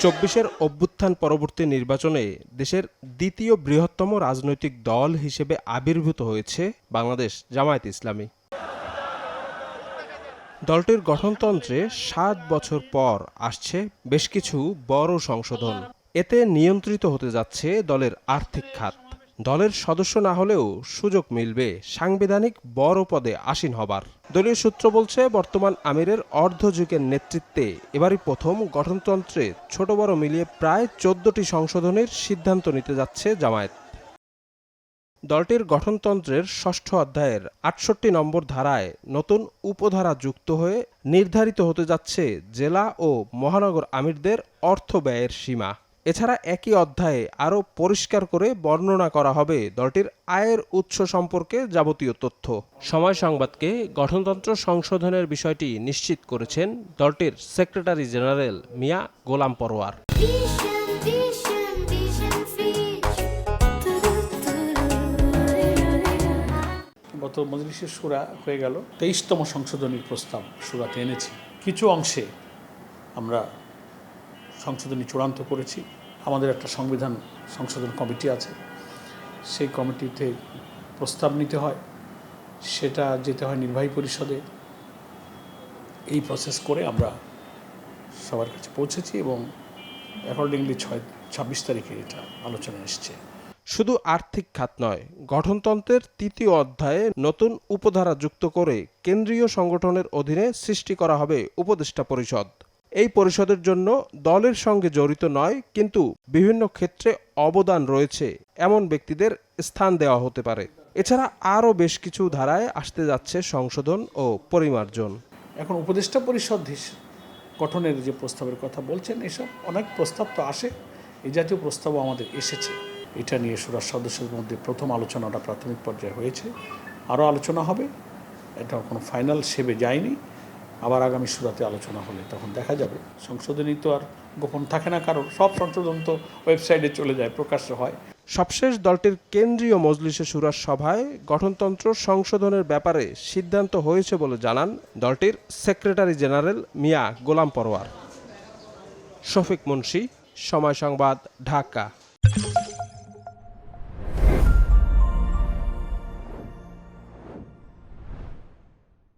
২৪-এর অভ্যুত্থান পরবর্তী নির্বাচনে দেশের দ্বিতীয় বৃহত্তম রাজনৈতিক দল হিসেবে আবির্ভূত হয়েছে বাংলাদেশ জামায়াত ইসলামী। দলটির গঠনতন্ত্রে ৭ বছর পর আসছে বেশ কিছু বড় সংশোধন। এতে নিয়ন্ত্রিত হতে যাচ্ছে দলের আর্থিক খাত। দলের সদস্য না হলেও সুযোগ মিলবে সাংবিধানিক বড় পদে আসীন হবার। দলীয় সূত্র বলছে, বর্তমান আমিরের অর্ধযুগের নেতৃত্বে এবারই প্রথম গঠনতন্ত্রে ছোট বড় মিলিয়ে প্রায় ১৪টি সংশোধনের সিদ্ধান্ত নিতে যাচ্ছে জামায়াত। দলটির গঠনতন্ত্রের ৬ষ্ঠ অধ্যায়ের ৬৮ নম্বর ধারায় নতুন উপধারা যুক্ত হয়ে নির্ধারিত হতে যাচ্ছে জেলা ও মহানগর আমিরদের অর্থ ব্যয়ের সীমা। এছাড়া একই অধ্যায়ে আরও পরিষ্কার করে বর্ণনা করা হবে দলটির আয়ের উৎস সম্পর্কে যাবতীয় তথ্য। সময় সংবাদকে গঠনতন্ত্র সংশোধনের বিষয়টি নিশ্চিত করেছেন দলটির সেক্রেটারি জেনারেল মিয়া গোলাম পরোয়ার। গত মজলিসের শুরা হয়ে গেল, ২৩তম সংশোধনীর প্রস্তাব শুরাতে এনেছি। কিছু অংশে আমরা সংশোধনী চূড়ান্ত করেছি। আমাদের একটা সংবিধান সংশোধন কমিটি আছে, সেই কমিটিতে প্রস্তাব নিতে হয়, সেটা যেতে হয় নির্বাহী পরিষদে। এই প্রসেস করে আমরা সবার কাছে পৌঁছেছি এবং অ্যাকর্ডিংলি ২৬ তারিখে এটা আলোচনা এসছে। শুধু আর্থিক খাত নয়, গঠনতন্ত্রের ৩য় অধ্যায়ে নতুন উপধারা যুক্ত করে কেন্দ্রীয় সংগঠনের অধীনে সৃষ্টি করা হবে উপদেষ্টা পরিষদ। এই পরিষদের জন্য দলের সঙ্গে জড়িত নয়, কিন্তু বিভিন্ন ক্ষেত্রে অবদান রয়েছে এমন ব্যক্তিদের স্থান দেওয়া হতে পারে। এছাড়া আরও বেশ কিছু ধারায় আসতে যাচ্ছে সংশোধন ও পরিমার্জন। এখন উপদেষ্টা পরিষদ গঠনের যে প্রস্তাবের কথা বলছেন, এসব অনেক প্রস্তাব তো আসে, এই জাতীয় প্রস্তাবও আমাদের এসেছে। এটা নিয়ে শুরার সদস্যদের মধ্যে প্রথম আলোচনাটা প্রাথমিক পর্যায়ে হয়েছে, আরও আলোচনা হবে। এটা কোনো ফাইনাল শেপে যায়নি, আবার আগামী শুরাতে আলোচনা হলে তখন দেখা যাবে। সংশোধনী তো আর গোপন থাকে না, কারণ সব সংশোধন তো ওয়েবসাইটে চলে যায়, প্রকাশ্য হয়। সবশেষ দলটির কেন্দ্রীয় মজলিসে শুরার সভায় গঠনতন্ত্র সংশোধনের ব্যাপারে সিদ্ধান্ত হয়েছে বলে জানান দলটির সেক্রেটারি জেনারেল মিয়া গোলাম পরোয়ার। শফিক মুন্সি, সময় সংবাদ, ঢাকা।